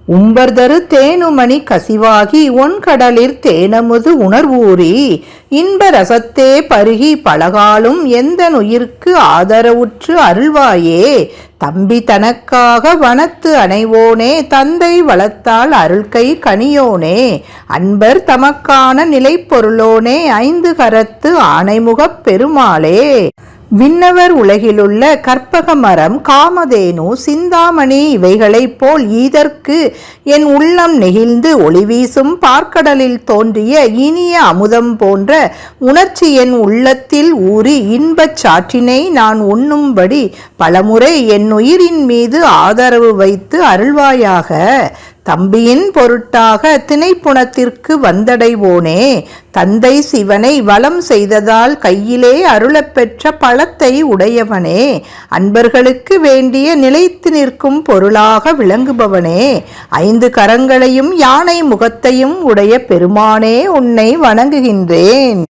உம்பர்தரு தேனுமணி கசிவாகி ஒன்கடலிற் தேனமுது உணர்வூறி இன்ப ரசத்தே பருகி பலகாலும் எந்தனுயிர்க்கு ஆதரவுற்று அருள்வாயே. தம்பி தனக்காக வனத்து அணைவோனே, தந்தை வளத்தால் அருள்கை கனியோனே, அன்பர் தமக்கான நிலைப்பொருளோனே, ஐந்து கரத்து ஆணைமுகப் பெருமாளே. விண்ணவர் உலகிலுள்ள கற்பக மரம், காமதேனு, சிந்தாமணி இவைகளைப் போல் ஈதற்கு என் உள்ளம் நெகிழ்ந்து ஒளிவீசும் பார்க்கடலில் தோன்றிய இனிய அமுதம் போன்ற உணர்ச்சி என் உள்ளத்தில் ஊறி இன்பச் சாற்றினை நான் உண்ணும்படி பலமுறை என் உயிரின் மீது ஆதரவு வைத்து அருள்வாயாக. தம்பியின் பொருட்டாக திணைப்புணத்திற்கு வந்தடைவோனே, தந்தை சிவனை வலம் செய்ததால் கையிலே அருளப்பெற்ற பழத்தை உடையவனே, அன்பர்களுக்கு வேண்டிய நிலைத்து நிற்கும் பொருளாக விளங்குபவனே, ஐந்து கரங்களையும் யானை முகத்தையும் உடைய பெருமானே, உன்னை வணங்குகின்றேன்.